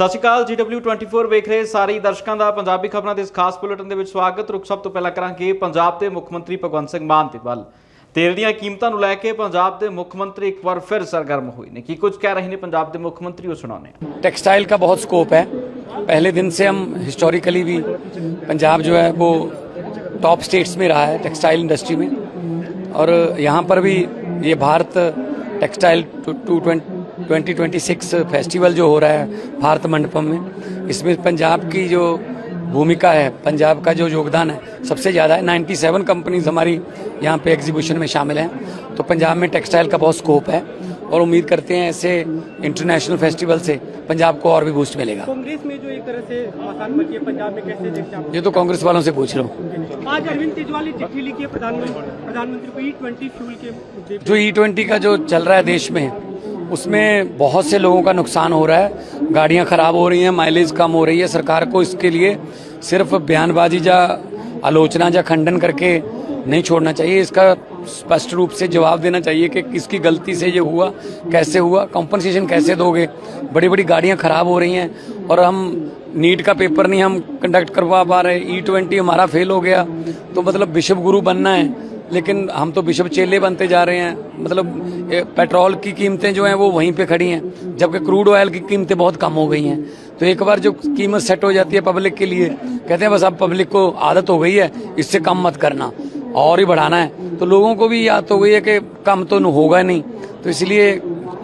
ਸਤਿ ਸ਼੍ਰੀ ਅਕਾਲ GW24 ਵੇਖ ਰਹੇ ਸਾਰੇ ਦਰਸ਼ਕਾਂ ਦਾ ਪੰਜਾਬੀ ਖਬਰਾਂ ਦੇ ਇਸ ਖਾਸ ਬੁਲੇਟਿਨ ਦੇ ਵਿੱਚ ਸਵਾਗਤ। ਰੁਕ ਸਭ ਤੋਂ ਪਹਿਲਾਂ ਕਰਾਂਗੇ ਪੰਜਾਬ ਦੇ ਮੁੱਖ ਮੰਤਰੀ ਭਗਵੰਤ ਸਿੰਘ ਮਾਨ ਦੇ ਵੱਲ तेल ਦੀਆਂ ਕੀਮਤਾਂ ਨੂੰ ਲੈ ਕੇ पंजाब के मुख्य मंत्री एक बार फिर सरगर्म हुए ने। की कुछ कह रहे हैं पंजाब के मुख्य मंत्री, वो सुनाने। टेक्सटाइल का बहुत स्कोप है। पहले दिन से हम हिस्टोरिकली भी पंजाब जो है वो टॉप स्टेट्स में रहा है टेक्सटाइल इंडस्ट्री में, और यहाँ पर भी ये भारत टेक्सटाइल 2026 फेस्टिवल जो हो रहा है भारत मंडपम में, इसमें पंजाब की जो भूमिका है, पंजाब का जो योगदान है सबसे ज़्यादा है। 97 कंपनीज हमारी यहाँ पे एग्जीबिशन में शामिल हैं। तो पंजाब में टेक्सटाइल का बहुत स्कोप है और उम्मीद करते हैं ऐसे इंटरनेशनल फेस्टिवल से पंजाब को और भी बूस्ट मिलेगा। कांग्रेस में जो एक तरह से मकान बची है पंजाब में, कैसे देखते हैं आप? ये तो कांग्रेस वालों से पूछ लो। आज अरविंद केजरीवाल ने चिट्ठी लिखी है प्रधानमंत्री को E20 फ्यूल के मुद्दे पे। जो E20 का जो चल रहा है देश में, उसमें बहुत से लोगों का नुकसान हो रहा है, गाड़ियां खराब हो रही हैं, माइलेज कम हो रही है। सरकार को इसके लिए सिर्फ बयानबाजी या आलोचना या खंडन करके नहीं छोड़ना चाहिए, इसका स्पष्ट रूप से जवाब देना चाहिए कि किसकी गलती से ये हुआ, कैसे हुआ, कॉम्पनसेशन कैसे दोगे। बड़ी बड़ी गाड़ियां खराब हो रही हैं और हम नीट का पेपर नहीं हम कंडक्ट करवा पा रहे, E20 हमारा फेल हो गया। तो मतलब बिशप गुरु बनना है, लेकिन हम तो बिशप चेले बनते जा रहे हैं। मतलब पेट्रोल की कीमतें जो हैं वो वहीं पे खड़ी हैं, जबकि क्रूड ऑयल की कीमतें बहुत कम हो गई हैं। तो एक बार जो कीमत सेट हो जाती है पब्लिक के लिए, कहते हैं बस अब पब्लिक को आदत हो गई है, इससे कम मत करना और ही बढ़ाना है। तो लोगों को भी याद हो गई है कि कम तो होगा नहीं, तो इसलिए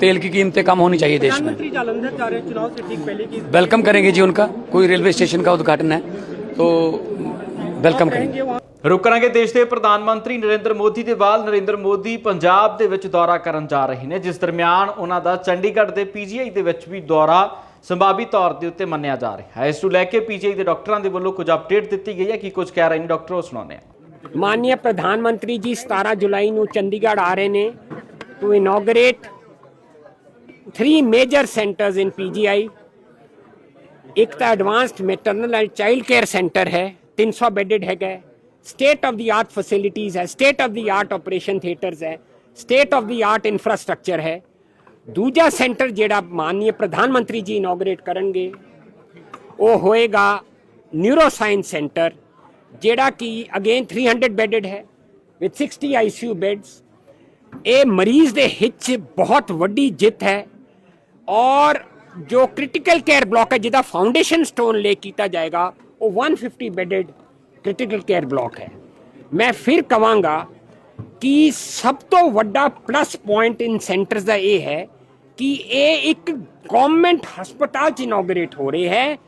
तेल की कीमतें कम होनी चाहिए देश में। जालंधर जा रहे हैं चुनाव से ठीक पहले की, वेलकम करेंगे जी उनका। कोई रेलवे स्टेशन का उद्घाटन है तो वेलकम करेंगे। रुक करांगे देश के प्रधानमंत्री नरेंद्र मोदी के वाल। नरेंद्र मोदी पंजाब दे विच दौरा करन जा रहे हैं, जिस दरमियान उन्हां दा चंडीगढ़ के PGI दे विच भी दौरा संभावी तौर के उत्ते मन्निया जा रहा है। इस नूं लैके PGI के डॉक्टरों के वल्लों कुछ अपडेट दी गई है। कि कुछ कह रहे हैं डॉक्टर, वो सुनाने। माननीय प्रधानमंत्री जी 17 जुलाई ਨੂੰ ਚੰਡੀਗੜ੍ਹ ਆ ਰਹੇ ਨੇ to inaugurate 3 major centres in PGI। एक तो advanced maternal and child care centre है, 300 बेडेड है, state of the art facilities है, state of the art operation theatres है, state of the art infrastructure है। दूजा सेंटर जेड़ा माननीय प्रधानमंत्री जी इनॉग्रेट करेंगे वो होएगा न्यूरो साइंस सेंटर, जेड़ा कि अगेन 300 बेडेड है विद 60 ICU बेड्स। ये मरीज दे हिच बहुत वड्डी जित है, और जो क्रिटिकल केयर ब्लॉक है जिदा फाउंडेशन स्टोन ले किया जाएगा वो 150 बेडेड क्रिटिकल केयर ब्लॉक है। मैं फिर कहांगा कि सब तो वड्डा प्लस पॉइंट इन सेंटर्स का ये है कि ये एक गवर्नमेंट हस्पताल च इनॉग्रेट हो रहे हैं,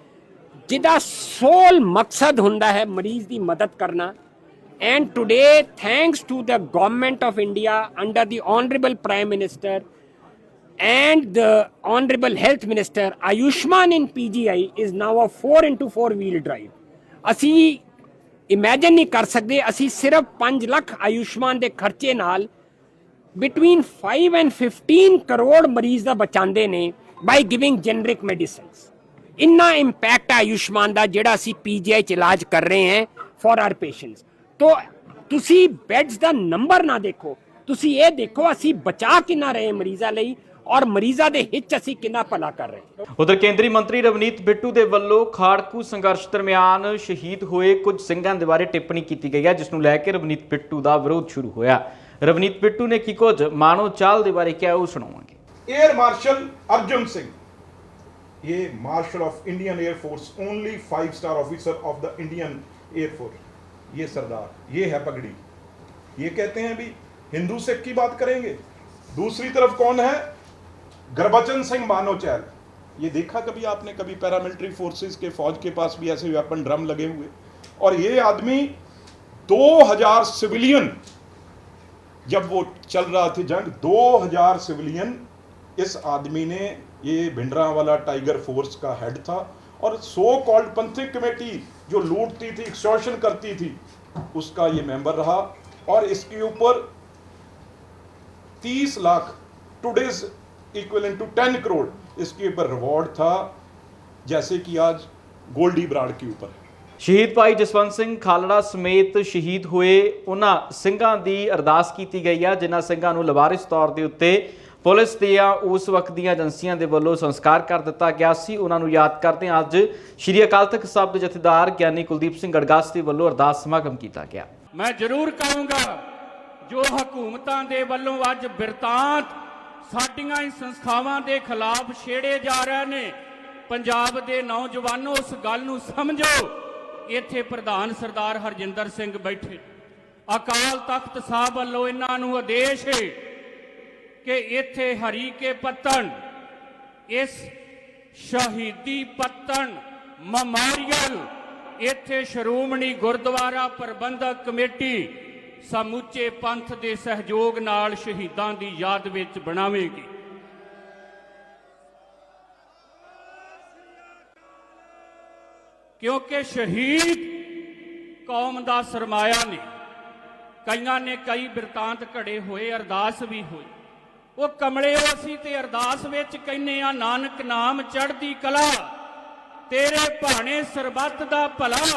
जिदा सोल मकसद हुंदा है मरीज की मदद करना। And today thanks to the government of India under the honourable prime minister and the honorable health minister, Ayushman in PGI is now a 4x4 wheel drive। असी इमेजिन नहीं कर सकते, असी सिर्फ 5 लाख आयुष्मान के खर्चे नाल बिटवीन 5 and 15 करोड़ मरीज का बचाते ने बाय गिविंग जेनरिक मेडिसिन्स। इन्ना इंपैक्ट आयुष्मान का जेड़ा असी PGI च इलाज कर रहे हैं फॉर आर पेशेंट्स। तो तुसी बेड्स का नंबर ना देखो, तुसी ये देखो असी बचा किन्ना रहे मरीजा लई और मरीजा दे हित असी कितना भला कर रहे। उधर केंद्रीय मंत्री रवनीत बिट्टू के वल्लों खाड़कू संघर्ष दरमियान शहीद हुए कुछ सिंघां दे बारे टिप्पणी की गई है, जिसनूं लैके रवनीत बिट्टू का विरोध शुरू होया। रवनीत बिट्टू ने की कुछ मानो चाल के बारे क्या, वो सुनावांगे। एयर मार्शल अर्जुन सिंह, ये marshal of Indian air force, only 5-star officer of the Indian air force, ये सरदार, ये है पगड़ी। ये कहते हैं भी हिंदू सिख की बात करेंगे। दूसरी तरफ कौन है? गुरबचन सिंह मानोचैल। ये देखा कभी आपने, कभी पैरामिलिट्री फोर्सेस के फौज के पास भी ऐसे वेपन ड्रम लगे हुए? और ये आदमी 2000 सिविलियन, जब वो चल रहा थी जंग, 2000 सिविलियन इस आदमी ने, ये भिंडरांवाला टाइगर फोर्स का हेड था, और सो कॉल्ड पंथिक कमेटी जो लूटती थी, एक्सटॉर्शन करती थी, उसका ये मेंबर रहा। और इसके ऊपर 30 lakh, today's equivalent to 10 crore इसके ऊपर रिवॉर्ड था, जैसे कि आज गोल्डी बराड़ के ऊपर। शहीद भाई जसवंत सिंह खालड़ा समेत शहीद हुए उन्हां ਸਿੰਘਾਂ ਦੀ ਅਰਦਾਸ ਕੀਤੀ गई है, जिन्हां ਸਿੰਘਾਂ ਨੂੰ लवारिस तौर के उत्ते ਪੁਲਿਸ ਦੀਆਂ ਉਸ ਵਕਤ ਦੀਆਂ ਏਜੰਸੀਆਂ ਦੇ ਵੱਲੋਂ ਸੰਸਕਾਰ ਕਰ ਦਿੱਤਾ ਗਿਆ ਸੀ। ਉਹਨਾਂ ਨੂੰ ਯਾਦ ਕਰਦੇ ਅੱਜ ਸ਼੍ਰੀ ਅਕਾਲ ਤਖਤ ਸਾਹਿਬ ਦੇ ਜਥੇਦਾਰ ਗਿਆਨੀ ਕੁਲਦੀਪ ਸਿੰਘ ਗੜਗਾਸਤੀ ਵੱਲੋਂ ਅਰਦਾਸ ਸਮਾਗਮ ਕੀਤਾ ਗਿਆ। मैं जरूर कहूँगा जो हुकूमतां दे वल्लों अज बिरतांत साडियां इन संस्थावां दे खिलाफ छेड़े जा रहे ने, पंजाब दे नौजवानों उस गल नूं समझो। इत्थे प्रधान सरदार हरजिंदर सिंह बैठे, अकाल तख्त साहब वल्लों इन्हां नूं आदेश है कि इत्थे हरी के पत्तन इस शहीदी पत्तन memorial इत्थे श्रोमणी गुरुद्वारा प्रबंधक कमेटी समूचे पंथ दे सहयोग नाल शहीदां दी याद विच बनावेगी। क्योंकि शहीद कौम दा सरमाया ने। कईयां ने कई बिरतांत घड़े होए, अरदास भी होई। वो कमले असीं ते अरदास विच कहने आ नानक नाम चढ़दी कला, तेरे भाने सरबत दा भला।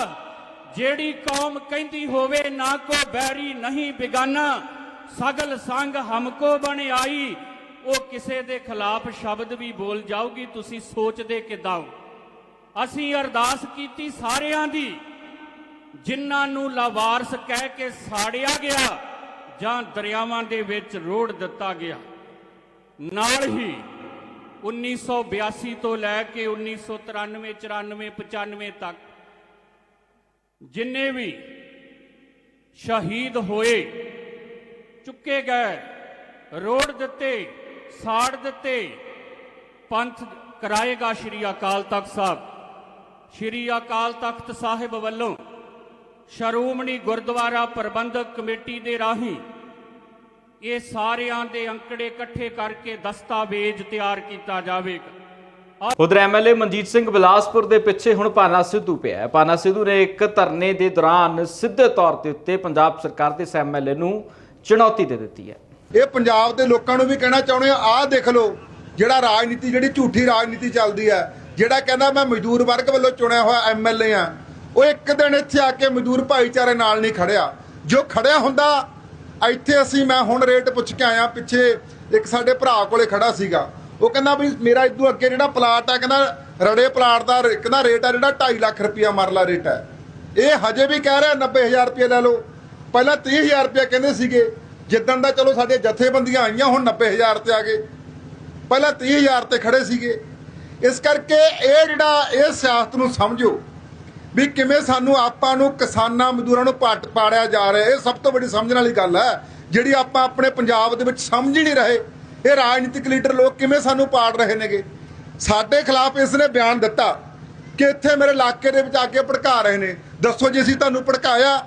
जेड़ी कौम कहती होवे ना को बैरी नहीं बिगाना, सगल संग हमको बन आई। वो किसे दे खिलाफ शब्द भी बोल जाओगी, तुसी सोचदे किदां हो। असीं अरदास कीती सारियां दी जिन्हां नूं लावारस कह के साड़िया गया जां दरियावां दे विच रोड़ दिता गया। नाल ही 1982 तो लैके 1993, 94, 95 तक जिन्ने भी शहीद होए, चुके गए, रोड़ दिते, साड़ दिते, पंथ कराएगा श्री अकाल तख्त साहब। श्री अकाल तख्त साहिब वल्लों श्रोमणी गुरुद्वारा प्रबंधक कमेटी दे राही ये सारियां दे अंकड़े इकट्ठे करके दस्तावेज तैयार किया जाएगा। उधर एमएलए मनजीत सिंह बिलासपुर के पिछे हुण पाना सिद्धू पिया है। पाना सिद्धू ने एक धरने के दौरान सीधे तौर के उत्ते पंजाब सरकार के इस एमएलए नूं चुनौती दे दी है। ये पंजाब के लोगों को भी कहना चाहते हैं, आ देख लो जिहड़ा राजनीति जिहड़ी झूठी राजनीति चलती है, जिहड़ा कहना मैं मजदूर वर्ग वालों चुनिया हुआ एमएलए हाँ, वो एक दिन इत्थे आके मजदूर भाईचारे नाल नहीं खड़िया। जो खड़िया हुंदा ਇੱਥੇ ਅਸੀਂ ਮੈਂ ਹੁਣ ਰੇਟ ਪੁੱਛ ਕੇ ਆਇਆ, ਪਿੱਛੇ ਇੱਕ ਸਾਡੇ ਭਰਾ ਕੋਲੇ ਖੜਾ ਸੀਗਾ, ਉਹ ਕਹਿੰਦਾ ਵੀ ਮੇਰਾ ਇਦੋਂ ਅੱਗੇ ਜਿਹੜਾ ਪਲਾਟ ਆ, ਕਹਿੰਦਾ ਰੜੇ ਪਲਾਟ ਦਾ ਕਹਿੰਦਾ ਰੇਟ ਆ ਜਿਹੜਾ 2.5 ਲੱਖ ਰੁਪਇਆ ਮਰਲਾ ਰੇਟ ਹੈ। ਇਹ ਹਜੇ ਵੀ ਕਹਿ ਰਿਹਾ 90,000 ਰੁਪਏ ਲੈ ਲਓ। ਪਹਿਲਾਂ 30,000 ਰੁਪਏ ਕਹਿੰਦੇ ਸੀਗੇ, ਜਿੱਦਣ ਦਾ ਚਲੋ ਸਾਡੇ ਜਥੇਬੰਦੀਆਂ ਆਈਆਂ ਹੁਣ 90,000 ਤੇ ਆ ਗਏ, ਪਹਿਲਾਂ 30,000 ਤੇ ਖੜੇ ਸੀਗੇ। ਇਸ ਕਰਕੇ ਇਹ ਜਿਹੜਾ ਇਹ ਸਿਆਸਤ ਨੂੰ ਸਮਝੋ ਵੀ ਕਿਵੇਂ ਸਾਨੂੰ ਆਪਾਂ ਨੂੰ ਕਿਸਾਨਾਂ ਮਜ਼ਦੂਰਾਂ ਨੂੰ ਪਾੜਿਆ ਜਾ ਰਿਹਾ। ਇਹ ਸਭ ਤੋਂ ਵੱਡੀ ਸਮਝਣ ਵਾਲੀ ਗੱਲ ਹੈ ਜਿਹੜੀ ਆਪਾਂ ਆਪਣੇ ਪੰਜਾਬ ਦੇ ਵਿੱਚ ਸਮਝ ਹੀ ਨਹੀਂ ਰਹੇ। ਇਹ ਰਾਜਨੀਤਿਕ ਲੀਡਰ ਲੋਕ ਕਿਵੇਂ ਸਾਨੂੰ ਪਾੜ ਰਹੇ ਨੇਗੇ। ਸਾਡੇ ਖਿਲਾਫ ਇਸ ਨੇ ਬਿਆਨ ਦਿੱਤਾ ਕਿ ਇੱਥੇ ਮੇਰੇ ਇਲਾਕੇ ਦੇ ਵਿੱਚ ਆ ਕੇ ਭੜਕਾ ਰਹੇ ਨੇ। ਦੱਸੋ ਜੀ ਅਸੀਂ ਤੁਹਾਨੂੰ ਭੜਕਾਇਆ?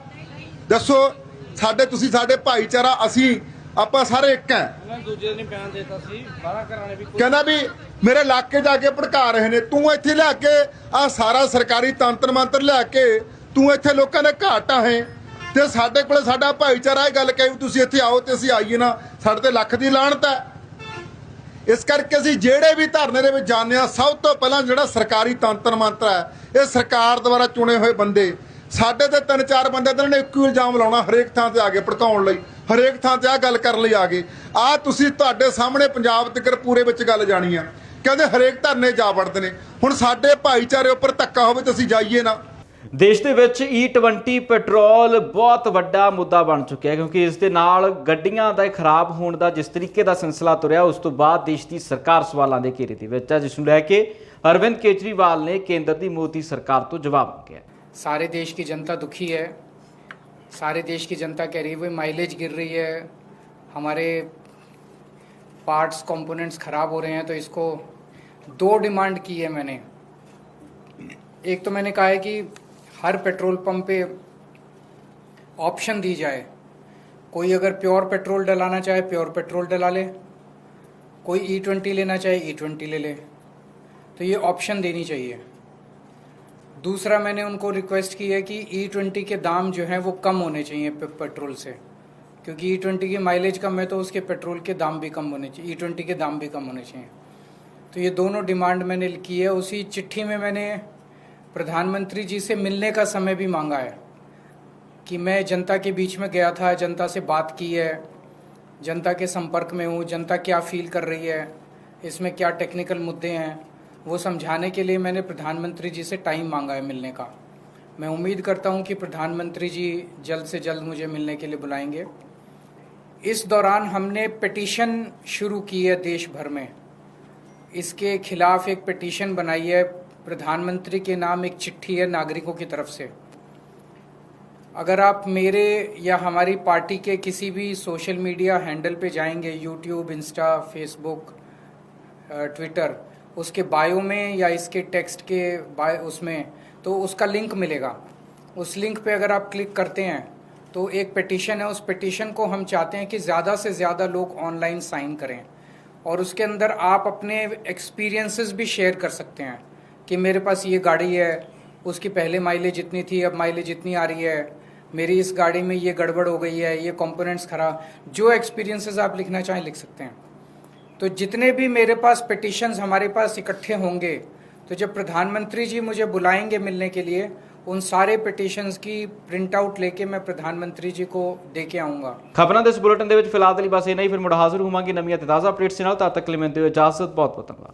ਦੱਸੋ ਸਾਡੇ ਤੁਸੀਂ ਸਾਡੇ ਭਾਈਚਾਰਾ ਅਸੀਂ ਆਪਾਂ ਸਾਰੇ ਇੱਕ ਹੈ। ਦੂਜੇ ਨੇ ਬਿਆਨ ਦਿੱਤਾ ਸੀ 12 ਘਰਾਂ ਵੀ ਕਹਿੰਦਾ ਵੀ ਮੇਰੇ ਇਲਾਕੇ ਜਾ ਕੇ ਭੜਕਾ ਰਹੇ ਨੇ। ਤੂੰ ਇੱਥੇ ਲਿਆ ਕੇ ਆ ਸਾਰਾ ਸਰਕਾਰੀ ਤੰਤਰ ਮੰਤਰ ਲਿਆ ਕੇ ਤੂੰ ਇੱਥੇ ਲੋਕਾਂ ਦੇ ਘਾਟਾ ਹੈ ਤੇ ਸਾਡੇ ਕੋਲੇ ਸਾਡਾ ਭਾਈਚਾਰਾ ਇਹ ਗੱਲ ਕਹੀ ਤੁਸੀਂ ਇੱਥੇ ਆਓ ਤੇ ਅਸੀਂ ਆਈਏ ਨਾ, ਸਾਡੇ ਤੇ ਲੱਖ ਦੀ ਲਾਹਨਤ ਹੈ। ਇਸ ਕਰਕੇ ਅਸੀਂ ਜਿਹੜੇ ਵੀ ਧਰਨੇ ਦੇ ਵਿੱਚ ਜਾਂਦੇ ਆ, ਸਭ ਤੋਂ ਪਹਿਲਾਂ ਜਿਹੜਾ ਸਰਕਾਰੀ ਤੰਤਰ ਮੰਤਰ ਹੈ, ਇਹ ਸਰਕਾਰ ਦੁਆਰਾ ਚੁਣੇ ਹੋਏ ਬੰਦੇ ਸਾਡੇ ਤੇ 3-4 ਬੰਦੇ ਇਹਨਾਂ ਨੇ ਇੱਕੋ ਇਲਜ਼ਾਮ ਲਾਉਣਾ, ਹਰੇਕ ਥਾਂ ਤੇ ਆ ਕੇ ਭੜਕਾਉਣ ਲਈ, ਹਰੇਕ ਥਾਂ ਤੇ ਆ ਗੱਲ ਕਰਨ ਲਈ ਆ ਗਏ। ਆ ਤੁਸੀਂ ਤੁਹਾਡੇ ਸਾਹਮਣੇ ਪੰਜਾਬ ਤੱਕ ਪੂਰੇ ਵਿੱਚ ਗੱਲ ਜਾਣੀ ਆ, ਕਹਿੰਦੇ ਹਰੇਕ ਧਰਨੇ ਜਾ ਵੜਦੇ ਨੇ। ਹੁਣ ਸਾਡੇ ਭਾਈਚਾਰੇ ਉੱਪਰ ਧੱਕਾ ਹੋਵੇ ਤਾਂ ਅਸੀਂ ਜਾਈਏ ਨਾ। ਦੇਸ਼ ਦੇ ਵਿੱਚ E20 ਪੈਟਰੋਲ ਬਹੁਤ ਵੱਡਾ ਮੁੱਦਾ ਬਣ ਚੁੱਕਿਆ ਹੈ, ਕਿਉਂਕਿ ਇਸ ਦੇ ਨਾਲ ਗੱਡੀਆਂ ਦਾ ਖਰਾਬ ਹੋਣ ਦਾ ਜਿਸ ਤਰੀਕੇ ਦਾ ਸਿਲਸਿਲਾ ਤੁਰਿਆ, ਉਸ ਤੋਂ ਬਾਅਦ ਦੇਸ਼ ਦੀ ਸਰਕਾਰ ਸਵਾਲਾਂ ਦੇ ਘੇਰੇ ਦੇ ਵਿੱਚ ਹੈ, ਜਿਸ ਨੂੰ ਲੈ ਕੇ ਅਰਵਿੰਦ ਕੇਜਰੀਵਾਲ ਨੇ ਕੇਂਦਰ ਦੀ ਮੋਦੀ ਸਰਕਾਰ ਤੋਂ ਜਵਾਬ ਮੰਗਿਆ। सारे देश की जनता दुखी है, सारे देश की जनता कह रही है माइलेज गिर रही है, हमारे पार्ट्स कंपोनेंट्स ख़राब हो रहे हैं। तो इसको 2 डिमांड की है मैंने। एक तो मैंने कहा है कि हर पेट्रोल पंप पे ऑप्शन दी जाए, कोई अगर प्योर पेट्रोल डलाना चाहे प्योर पेट्रोल डला ले, कोई E20 लेना चाहे E20 ले ले, तो ये ऑप्शन देनी चाहिए। दूसरा मैंने उनको रिक्वेस्ट की है कि E20 के दाम जो हैं वो कम होने चाहिए पेट्रोल से, क्योंकि E20 की माइलेज कम है तो उसके पेट्रोल के दाम भी कम होने चाहिए, E20 के दाम भी कम होने चाहिए। तो ये दोनों डिमांड मैंने की है। उसी चिट्ठी में मैंने प्रधानमंत्री जी से मिलने का समय भी मांगा है कि मैं जनता के बीच में गया था, जनता से बात की है, जनता के संपर्क में हूँ, जनता क्या फील कर रही है, इसमें क्या टेक्निकल मुद्दे हैं, वो समझाने के लिए मैंने प्रधानमंत्री जी से टाइम मांगा है मिलने का। मैं उम्मीद करता हूँ कि प्रधानमंत्री जी जल्द से जल्द मुझे मिलने के लिए बुलाएंगे। इस दौरान हमने पिटीशन शुरू की है देश भर में, इसके खिलाफ एक पिटीशन बनाई है, प्रधानमंत्री के नाम एक चिट्ठी है नागरिकों की तरफ से। अगर आप मेरे या हमारी पार्टी के किसी भी सोशल मीडिया हैंडल पे जाएंगे, यूट्यूब, इंस्टा, फेसबुक, ट्विटर, उसके बायो में या इसके टेक्स्ट के बायो उसमें तो उसका लिंक मिलेगा। उस लिंक पे अगर आप क्लिक करते हैं तो एक पिटीशन है, उस पिटीशन को हम चाहते हैं कि ज़्यादा से ज़्यादा लोग ऑनलाइन साइन करें और उसके अंदर आप अपने एक्सपीरियंसेस भी शेयर कर सकते हैं कि मेरे पास ये गाड़ी है, उसकी पहले माइलेज इतनी थी, अब माइलेज इतनी आ रही है, मेरी इस गाड़ी में ये गड़बड़ हो गई है, ये कंपोनेंट्स खराब, जो एक्सपीरियंसेस आप लिखना चाहें लिख सकते हैं। तो जितने भी मेरे पास पिटीशंस हमारे पास इकट्ठे होंगे, तो जब प्रधानमंत्री जी मुझे बुलाएंगे मिलने के लिए, उन सारे पिटीशंस की प्रिंट आउट लेके मैं प्रधानमंत्री जी को दे के ਆਊਂਗਾ। ਖਬਰਾਂ ਦੇ ਇਸ ਬੁਲੇਟਿਨ ਦੇ ਵਿੱਚ ਫਿਲਹਾਲ ਲਈ ਬਸ ਇੰਨਾ ਹੀ। ਫਿਰ ਮੁੜ ਹਾਜ਼ਰ ਹੋਵਾਂਗੇ ਨਵੀਆਂ ਤੇ ਤਾਜ਼ਾ ਅਪਡੇਟਸ ਨਾਲ। ਤਦ ਤੱਕ ਲਈ ਮੈਨੂੰ ਦਿਓ ਇਜਾਜ਼ਤ। ਬਹੁਤ ਬਹੁਤ ਧੰਨਵਾਦ।